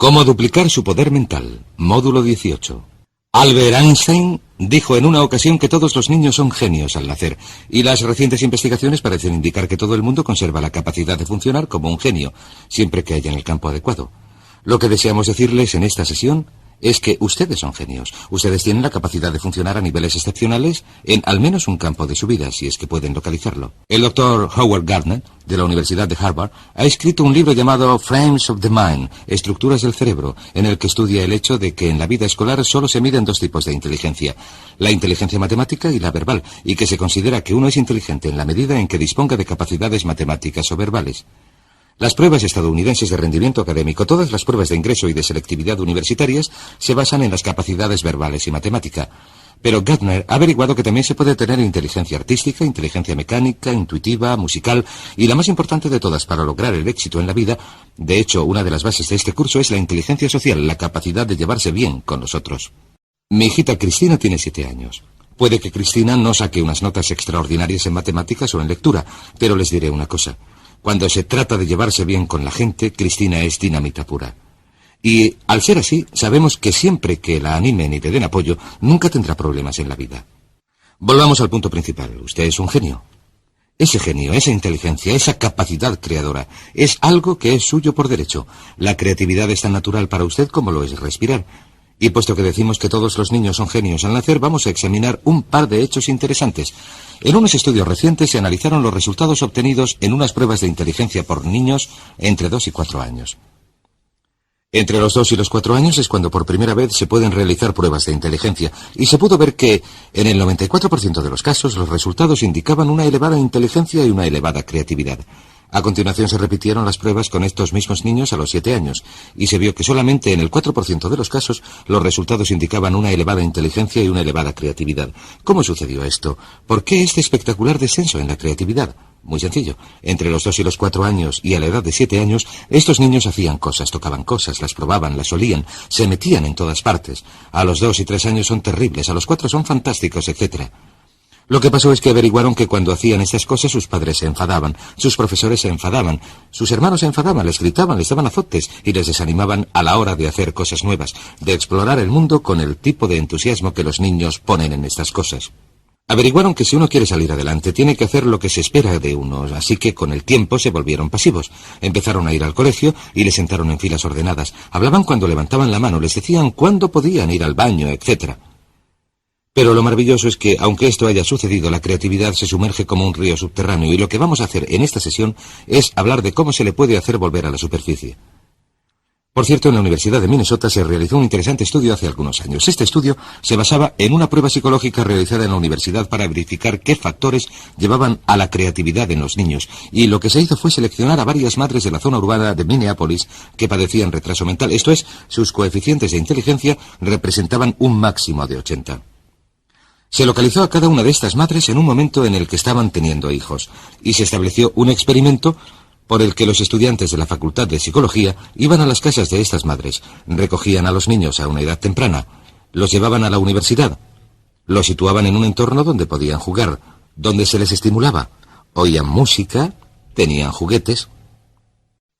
Cómo duplicar su poder mental. Módulo 18. Albert Einstein dijo en una ocasión que todos los niños son genios al nacer, y las recientes investigaciones parecen indicar que todo el mundo conserva la capacidad de funcionar como un genio, siempre que haya en el campo adecuado. Lo que deseamos decirles en esta sesión es que ustedes son genios. Ustedes tienen la capacidad de funcionar a niveles excepcionales en al menos un campo de su vida, si es que pueden localizarlo. El doctor Howard Gardner, de la Universidad de Harvard, ha escrito un libro llamado Frames of the Mind, Estructuras del Cerebro, en el que estudia el hecho de que en la vida escolar solo se miden dos tipos de inteligencia, la inteligencia matemática y la verbal, y que se considera que uno es inteligente en la medida en que disponga de capacidades matemáticas o verbales. Las pruebas estadounidenses de rendimiento académico, todas las pruebas de ingreso y de selectividad universitarias, se basan en las capacidades verbales y matemática. Pero Gardner ha averiguado que también se puede tener inteligencia artística, inteligencia mecánica, intuitiva, musical, y la más importante de todas para lograr el éxito en la vida, de hecho, una de las bases de este curso es la inteligencia social, la capacidad de llevarse bien con los otros. Mi hijita Cristina tiene 7 años. Puede que Cristina no saque unas notas extraordinarias en matemáticas o en lectura, pero les diré una cosa. Cuando se trata de llevarse bien con la gente, Cristina es dinamita pura. Y, al ser así, sabemos que siempre que la animen y le den apoyo, nunca tendrá problemas en la vida. Volvamos al punto principal. Usted es un genio. Ese genio, esa inteligencia, esa capacidad creadora, es algo que es suyo por derecho. La creatividad es tan natural para usted como lo es respirar. Y puesto que decimos que todos los niños son genios al nacer, vamos a examinar un par de hechos interesantes. En unos estudios recientes se analizaron los resultados obtenidos en unas pruebas de inteligencia por niños entre 2 y 4 años. Entre los 2 y los 4 años es cuando por primera vez se pueden realizar pruebas de inteligencia, y se pudo ver que, en el 94% de los casos, los resultados indicaban una elevada inteligencia y una elevada creatividad. A continuación se repitieron las pruebas con estos mismos niños a los 7 años, y se vio que solamente en el 4% de los casos los resultados indicaban una elevada inteligencia y una elevada creatividad. ¿Cómo sucedió esto? ¿Por qué este espectacular descenso en la creatividad? Muy sencillo. Entre los 2 y los 4 años y a la edad de 7 años, estos niños hacían cosas, tocaban cosas, las probaban, las olían, se metían en todas partes. A los 2 y 3 años son terribles, a los 4 son fantásticos, etc. Lo que pasó es que averiguaron que cuando hacían estas cosas sus padres se enfadaban, sus profesores se enfadaban, sus hermanos se enfadaban, les gritaban, les daban azotes y les desanimaban a la hora de hacer cosas nuevas, de explorar el mundo con el tipo de entusiasmo que los niños ponen en estas cosas. Averiguaron que si uno quiere salir adelante tiene que hacer lo que se espera de uno, así que con el tiempo se volvieron pasivos. Empezaron a ir al colegio y les sentaron en filas ordenadas. Hablaban cuando levantaban la mano, les decían cuándo podían ir al baño, etc. Pero lo maravilloso es que, aunque esto haya sucedido, la creatividad se sumerge como un río subterráneo, y lo que vamos a hacer en esta sesión es hablar de cómo se le puede hacer volver a la superficie. Por cierto, en la Universidad de Minnesota se realizó un interesante estudio hace algunos años. Este estudio se basaba en una prueba psicológica realizada en la universidad para verificar qué factores llevaban a la creatividad en los niños, y lo que se hizo fue seleccionar a varias madres de la zona urbana de Minneapolis que padecían retraso mental, esto es, sus coeficientes de inteligencia representaban un máximo de 80. Se localizó a cada una de estas madres en un momento en el que estaban teniendo hijos, y se estableció un experimento por el que los estudiantes de la Facultad de Psicología iban a las casas de estas madres, recogían a los niños a una edad temprana, los llevaban a la universidad, los situaban en un entorno donde podían jugar, donde se les estimulaba, oían música, tenían juguetes.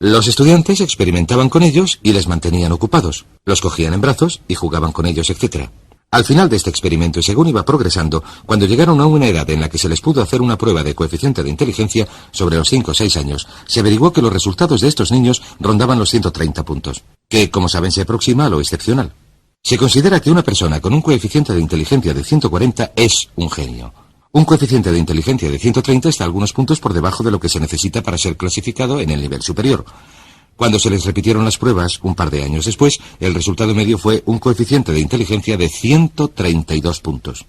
Los estudiantes experimentaban con ellos y les mantenían ocupados, los cogían en brazos y jugaban con ellos, etc. Al final de este experimento, y según iba progresando, cuando llegaron a una edad en la que se les pudo hacer una prueba de coeficiente de inteligencia sobre los 5 o 6 años, se averiguó que los resultados de estos niños rondaban los 130 puntos, que, como saben, se aproxima a lo excepcional. Se considera que una persona con un coeficiente de inteligencia de 140 es un genio. Un coeficiente de inteligencia de 130 está algunos puntos por debajo de lo que se necesita para ser clasificado en el nivel superior. Cuando se les repitieron las pruebas, un par de años después, el resultado medio fue un coeficiente de inteligencia de 132 puntos.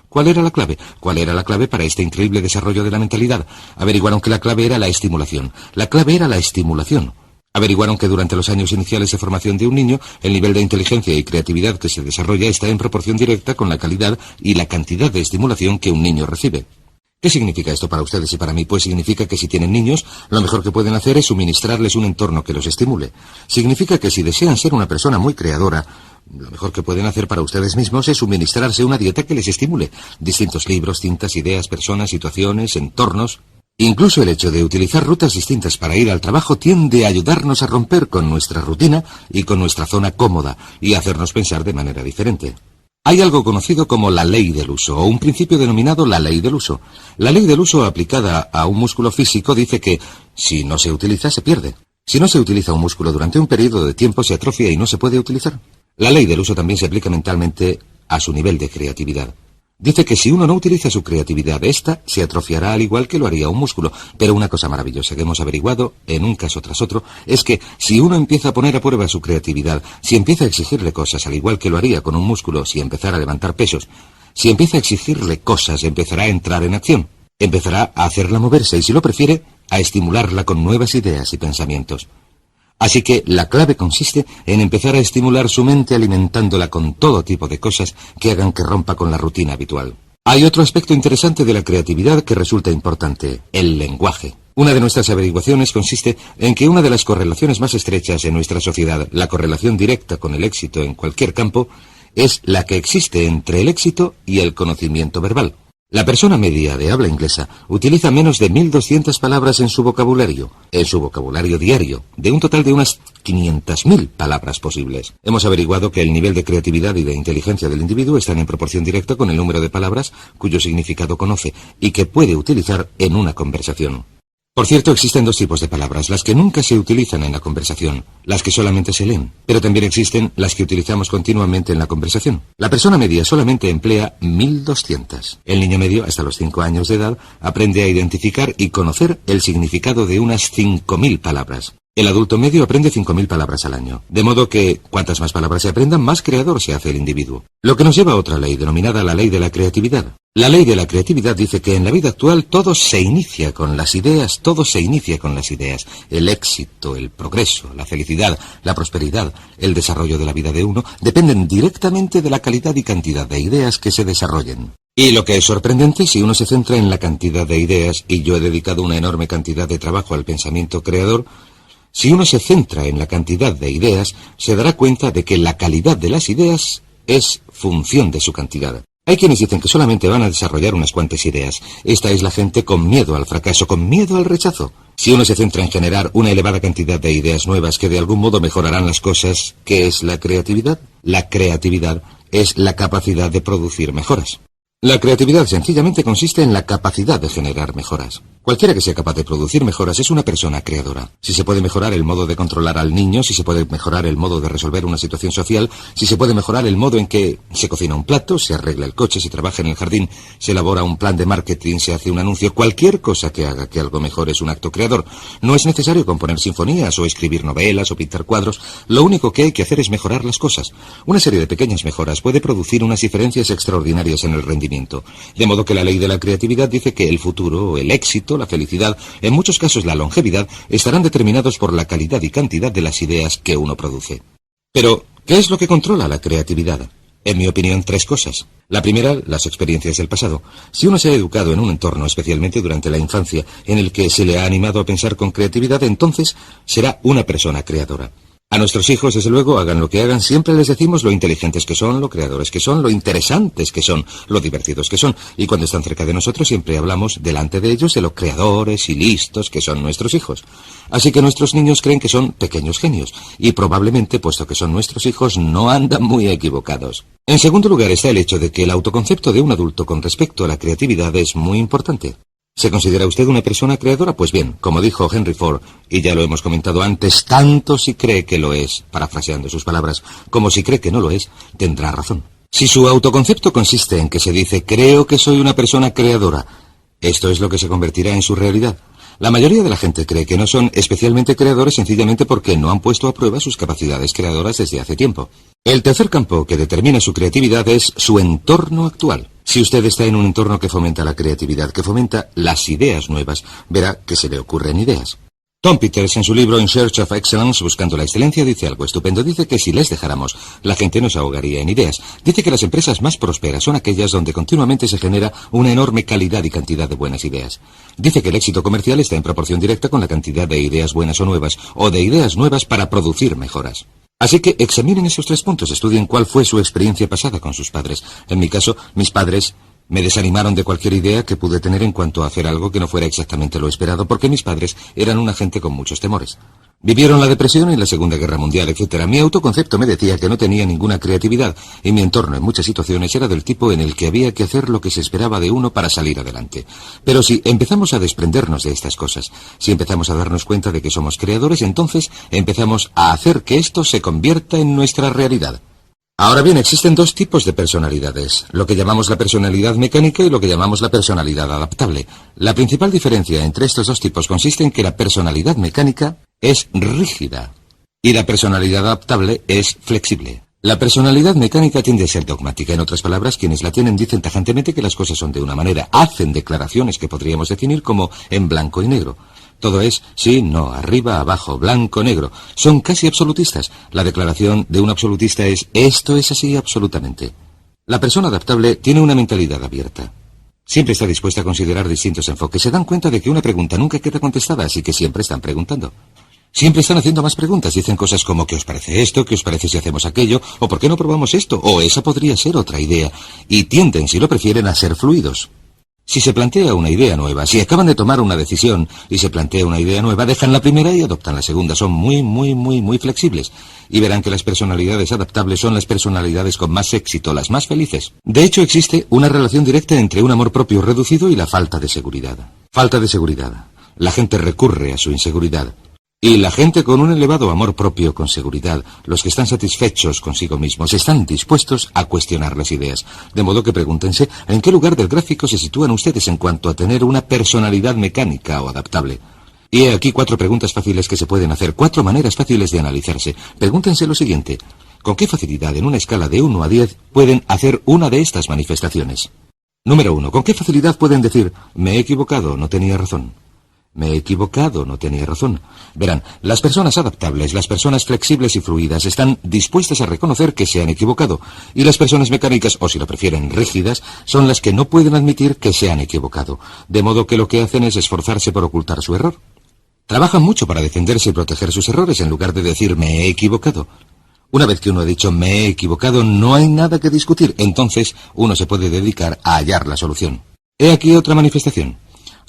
¿Cuál era la clave? ¿Cuál era la clave para este increíble desarrollo de la mentalidad? Averiguaron que la clave era la estimulación. La clave era la estimulación. Averiguaron que durante los años iniciales de formación de un niño, el nivel de inteligencia y creatividad que se desarrolla está en proporción directa con la calidad y la cantidad de estimulación que un niño recibe. ¿Qué significa esto para ustedes y para mí? Pues significa que si tienen niños, lo mejor que pueden hacer es suministrarles un entorno que los estimule. Significa que si desean ser una persona muy creadora, lo mejor que pueden hacer para ustedes mismos es suministrarse una dieta que les estimule. Distintos libros, cintas, ideas, personas, situaciones, entornos. Incluso el hecho de utilizar rutas distintas para ir al trabajo tiende a ayudarnos a romper con nuestra rutina y con nuestra zona cómoda y hacernos pensar de manera diferente. Hay algo conocido como la ley del uso, o un principio denominado la ley del uso. La ley del uso aplicada a un músculo físico dice que, si no se utiliza, se pierde. Si no se utiliza un músculo durante un periodo de tiempo, se atrofia y no se puede utilizar. La ley del uso también se aplica mentalmente a su nivel de creatividad. Dice que si uno no utiliza su creatividad, ésta se atrofiará al igual que lo haría un músculo. Pero una cosa maravillosa que hemos averiguado, en un caso tras otro, es que si uno empieza a poner a prueba su creatividad, si empieza a exigirle cosas al igual que lo haría con un músculo, si empezara a levantar pesos, si empieza a exigirle cosas, empezará a entrar en acción, empezará a hacerla moverse y, si lo prefiere, a estimularla con nuevas ideas y pensamientos. Así que la clave consiste en empezar a estimular su mente alimentándola con todo tipo de cosas que hagan que rompa con la rutina habitual. Hay otro aspecto interesante de la creatividad que resulta importante: el lenguaje. Una de nuestras averiguaciones consiste en que una de las correlaciones más estrechas en nuestra sociedad, la correlación directa con el éxito en cualquier campo, es la que existe entre el éxito y el conocimiento verbal. La persona media de habla inglesa utiliza menos de 1.200 palabras en su vocabulario diario, de un total de unas 500.000 palabras posibles. Hemos averiguado que el nivel de creatividad y de inteligencia del individuo están en proporción directa con el número de palabras cuyo significado conoce y que puede utilizar en una conversación. Por cierto, existen dos tipos de palabras: las que nunca se utilizan en la conversación, las que solamente se leen, pero también existen las que utilizamos continuamente en la conversación. La persona media solamente emplea 1.200. El niño medio, hasta los 5 años de edad, aprende a identificar y conocer el significado de unas 5.000 palabras. El adulto medio aprende 5.000 palabras al año, de modo que, cuantas más palabras se aprendan, más creador se hace el individuo. Lo que nos lleva a otra ley, denominada la ley de la creatividad. La ley de la creatividad dice que en la vida actual todo se inicia con las ideas, El éxito, el progreso, la felicidad, la prosperidad, el desarrollo de la vida de uno, dependen directamente de la calidad y cantidad de ideas que se desarrollen. Y lo que es sorprendente, si uno se centra en la cantidad de ideas, y yo he dedicado una enorme cantidad de trabajo al pensamiento creador, si uno se centra en la cantidad de ideas, se dará cuenta de que la calidad de las ideas es función de su cantidad. Hay quienes dicen que solamente van a desarrollar unas cuantas ideas. Esta es la gente con miedo al fracaso, con miedo al rechazo. Si uno se centra en generar una elevada cantidad de ideas nuevas que de algún modo mejorarán las cosas, ¿qué es la creatividad? La creatividad es la capacidad de producir mejoras. La creatividad sencillamente consiste en la capacidad de generar mejoras. Cualquiera que sea capaz de producir mejoras es una persona creadora. Si se puede mejorar el modo de controlar al niño, si se puede mejorar el modo de resolver una situación social, si se puede mejorar el modo en que se cocina un plato, se arregla el coche, se trabaja en el jardín, se elabora un plan de marketing, se hace un anuncio, cualquier cosa que haga que algo mejore es un acto creador. No es necesario componer sinfonías o escribir novelas o pintar cuadros. Lo único que hay que hacer es mejorar las cosas. Una serie de pequeñas mejoras puede producir unas diferencias extraordinarias en el rendimiento. De modo que la ley de la creatividad dice que el futuro, el éxito, la felicidad, en muchos casos la longevidad, estarán determinados por la calidad y cantidad de las ideas que uno produce. Pero, ¿qué es lo que controla la creatividad? En mi opinión, 3 cosas. La primera, las experiencias del pasado. Si uno se ha educado en un entorno, especialmente durante la infancia, en el que se le ha animado a pensar con creatividad, entonces será una persona creadora. A nuestros hijos, desde luego, hagan lo que hagan, siempre les decimos lo inteligentes que son, lo creadores que son, lo interesantes que son, lo divertidos que son. Y cuando están cerca de nosotros, siempre hablamos delante de ellos de lo creadores y listos que son nuestros hijos. Así que nuestros niños creen que son pequeños genios. Y probablemente, puesto que son nuestros hijos, no andan muy equivocados. En segundo lugar está el hecho de que el autoconcepto de un adulto con respecto a la creatividad es muy importante. ¿Se considera usted una persona creadora? Pues bien, como dijo Henry Ford, y ya lo hemos comentado antes, tanto si cree que lo es, parafraseando sus palabras, como si cree que no lo es, tendrá razón. Si su autoconcepto consiste en que se dice, creo que soy una persona creadora, esto es lo que se convertirá en su realidad. La mayoría de la gente cree que no son especialmente creadores sencillamente porque no han puesto a prueba sus capacidades creadoras desde hace tiempo. El tercer campo que determina su creatividad es su entorno actual. Si usted está en un entorno que fomenta la creatividad, que fomenta las ideas nuevas, verá que se le ocurren ideas. Tom Peters, en su libro In Search of Excellence, Buscando la Excelencia, dice algo estupendo. Dice que si les dejáramos, la gente nos ahogaría en ideas. Dice que las empresas más prósperas son aquellas donde continuamente se genera una enorme calidad y cantidad de buenas ideas. Dice que el éxito comercial está en proporción directa con la cantidad de ideas buenas o de ideas nuevas para producir mejoras. Así que examinen esos 3 puntos, estudien cuál fue su experiencia pasada con sus padres. En mi caso, mis padres Me desanimaron de cualquier idea que pude tener en cuanto a hacer algo que no fuera exactamente lo esperado, porque mis padres eran una gente con muchos temores. Vivieron la depresión y la Segunda Guerra Mundial, etc. Mi autoconcepto me decía que no tenía ninguna creatividad, y mi entorno en muchas situaciones era del tipo en el que había que hacer lo que se esperaba de uno para salir adelante. Pero si empezamos a desprendernos de estas cosas, si empezamos a darnos cuenta de que somos creadores, entonces empezamos a hacer que esto se convierta en nuestra realidad. Ahora bien, existen dos tipos de personalidades, lo que llamamos la personalidad mecánica y lo que llamamos la personalidad adaptable. La principal diferencia entre estos dos tipos consiste en que la personalidad mecánica es rígida y la personalidad adaptable es flexible. La personalidad mecánica tiende a ser dogmática. En otras palabras, quienes la tienen dicen tajantemente que las cosas son de una manera, hacen declaraciones que podríamos definir como en blanco y negro. Todo es sí, no, arriba, abajo, blanco, negro. Son casi absolutistas. La declaración de un absolutista es esto es así absolutamente. La persona adaptable tiene una mentalidad abierta. Siempre está dispuesta a considerar distintos enfoques. Se dan cuenta de que una pregunta nunca queda contestada, así que siempre están preguntando. Siempre están haciendo más preguntas. Dicen cosas como ¿qué os parece esto? ¿Qué os parece si hacemos aquello? ¿O por qué no probamos esto? O esa podría ser otra idea. Y tienden, si lo prefieren, a ser fluidos. Si se plantea una idea nueva, si acaban de tomar una decisión y se plantea una idea nueva, dejan la primera y adoptan la segunda. Son muy flexibles. Y verán que las personalidades adaptables son las personalidades con más éxito, las más felices. De hecho, existe una relación directa entre un amor propio reducido y la falta de seguridad. Falta de seguridad. La gente recurre a su inseguridad. Y la gente con un elevado amor propio con seguridad, los que están satisfechos consigo mismos, están dispuestos a cuestionar las ideas. De modo que pregúntense en qué lugar del gráfico se sitúan ustedes en cuanto a tener una personalidad mecánica o adaptable. Y he aquí 4 preguntas fáciles que se pueden hacer, 4 maneras fáciles de analizarse. Pregúntense lo siguiente: ¿con qué facilidad en una escala de 1 a 10 pueden hacer una de estas manifestaciones? Número 1. ¿Con qué facilidad pueden decir me he equivocado, no tenía razón? Me he equivocado, no tenía razón. Verán, las personas adaptables, las personas flexibles y fluidas están dispuestas a reconocer que se han equivocado, y las personas mecánicas, o si lo prefieren rígidas, son las que no pueden admitir que se han equivocado, de modo que lo que hacen es esforzarse por ocultar su error. Trabajan mucho para defenderse y proteger sus errores en lugar de decir me he equivocado. Una vez que uno ha dicho me he equivocado, no hay nada que discutir, entonces uno se puede dedicar a hallar la solución. He aquí otra manifestación.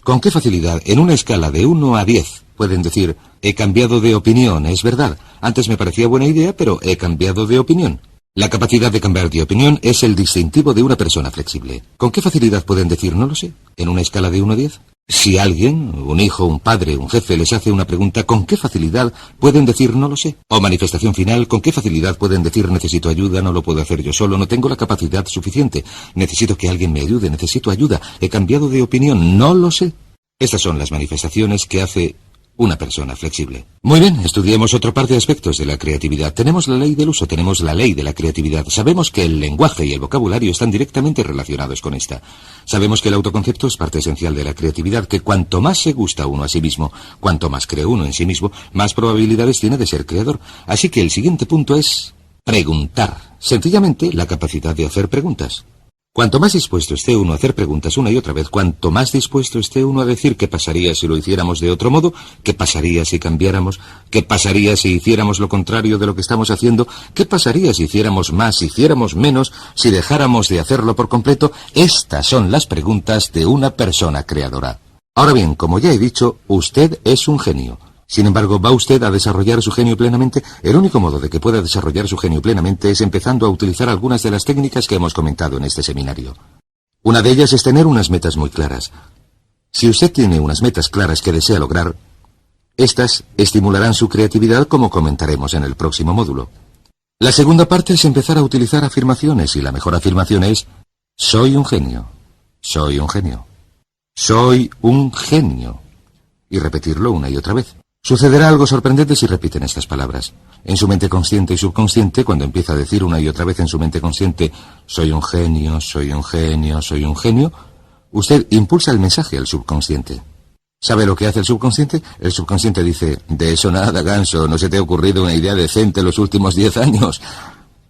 ¿Con qué facilidad, en una escala de 1 a 10, pueden decir, he cambiado de opinión, es verdad, antes me parecía buena idea, pero he cambiado de opinión? La capacidad de cambiar de opinión es el distintivo de una persona flexible. ¿Con qué facilidad pueden decir, no lo sé, en una escala de 1 a 10? Si alguien, un hijo, un padre, un jefe, les hace una pregunta, ¿con qué facilidad pueden decir, no lo sé? O manifestación final, ¿con qué facilidad pueden decir, necesito ayuda, no lo puedo hacer yo solo, no tengo la capacidad suficiente, necesito que alguien me ayude, necesito ayuda, he cambiado de opinión, no lo sé? Estas son las manifestaciones que hace una persona flexible. Muy bien, estudiemos otro par de aspectos de la creatividad. Tenemos la ley del uso, tenemos la ley de la creatividad. Sabemos que el lenguaje y el vocabulario están directamente relacionados con esta. Sabemos que el autoconcepto es parte esencial de la creatividad, que cuanto más se gusta uno a sí mismo, cuanto más cree uno en sí mismo, más probabilidades tiene de ser creador. Así que el siguiente punto es preguntar. Sencillamente, la capacidad de hacer preguntas. Cuanto más dispuesto esté uno a hacer preguntas una y otra vez, cuanto más dispuesto esté uno a decir qué pasaría si lo hiciéramos de otro modo, qué pasaría si cambiáramos, qué pasaría si hiciéramos lo contrario de lo que estamos haciendo, qué pasaría si hiciéramos más, si hiciéramos menos, si dejáramos de hacerlo por completo, estas son las preguntas de una persona creadora. Ahora bien, como ya he dicho, usted es un genio. Sin embargo, ¿va usted a desarrollar su genio plenamente? El único modo de que pueda desarrollar su genio plenamente es empezando a utilizar algunas de las técnicas que hemos comentado en este seminario. Una de ellas es tener unas metas muy claras. Si usted tiene unas metas claras que desea lograr, estas estimularán su creatividad, como comentaremos en el próximo módulo. La segunda parte es empezar a utilizar afirmaciones, y la mejor afirmación es soy un genio, soy un genio, soy un genio, y repetirlo una y otra vez. Sucederá algo sorprendente si repiten estas palabras. En su mente consciente y subconsciente, cuando empieza a decir una y otra vez en su mente consciente, soy un genio, soy un genio, soy un genio, usted impulsa el mensaje al subconsciente. ¿Sabe lo que hace el subconsciente? El subconsciente dice, de eso nada, ganso, no se te ha ocurrido una idea decente los últimos 10 años.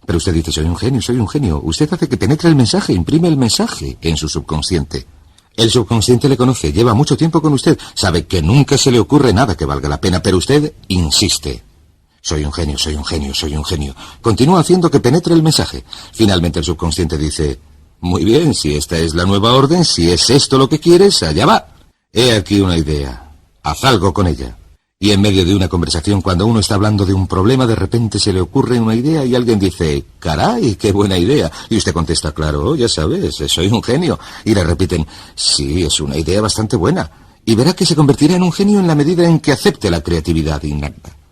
Pero usted dice, soy un genio, soy un genio. Usted hace que penetre el mensaje, imprime el mensaje en su subconsciente. El subconsciente le conoce, lleva mucho tiempo con usted, sabe que nunca se le ocurre nada que valga la pena, pero usted insiste. Soy un genio, soy un genio, soy un genio. Continúa haciendo que penetre el mensaje. Finalmente el subconsciente dice, Muy bien, si esta es la nueva orden, si es esto lo que quieres, allá va. He aquí una idea. Haz algo con ella. Y en medio de una conversación, cuando uno está hablando de un problema, de repente se le ocurre una idea y alguien dice, caray, qué buena idea. Y usted contesta, claro, ya sabes, soy un genio. Y le repiten, sí, es una idea bastante buena. Y verá que se convertirá en un genio en la medida en que acepte la creatividad innata.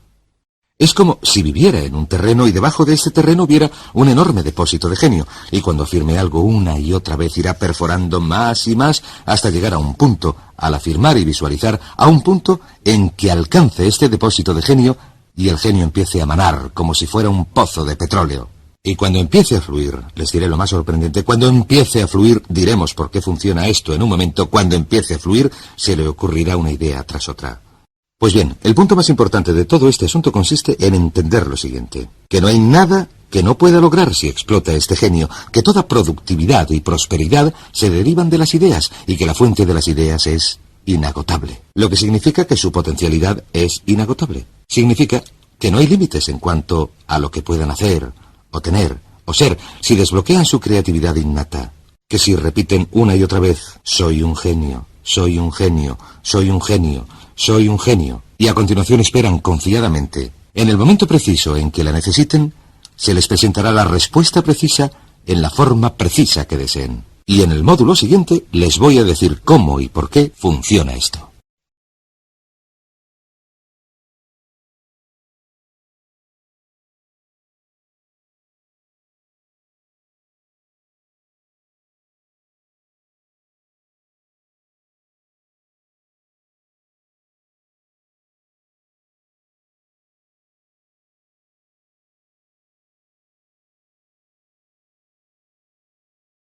Es como si viviera en un terreno y debajo de este terreno hubiera un enorme depósito de genio, y cuando afirme algo una y otra vez irá perforando más y más hasta llegar a un punto, al afirmar y visualizar, a un punto en que alcance este depósito de genio y el genio empiece a manar como si fuera un pozo de petróleo. Y cuando empiece a fluir, les diré lo más sorprendente, cuando empiece a fluir, diremos por qué funciona esto en un momento, cuando empiece a fluir, se le ocurrirá una idea tras otra. Pues bien, el punto más importante de todo este asunto consiste en entender lo siguiente, que no hay nada que no pueda lograr si explota este genio, que toda productividad y prosperidad se derivan de las ideas y que la fuente de las ideas es inagotable, lo que significa que su potencialidad es inagotable. Significa que no hay límites en cuanto a lo que puedan hacer, o tener, o ser, si desbloquean su creatividad innata, que si repiten una y otra vez, soy un genio, soy un genio, soy un genio, soy un genio, y a continuación esperan confiadamente. En el momento preciso en que la necesiten, se les presentará la respuesta precisa en la forma precisa que deseen. Y en el módulo siguiente les voy a decir cómo y por qué funciona esto.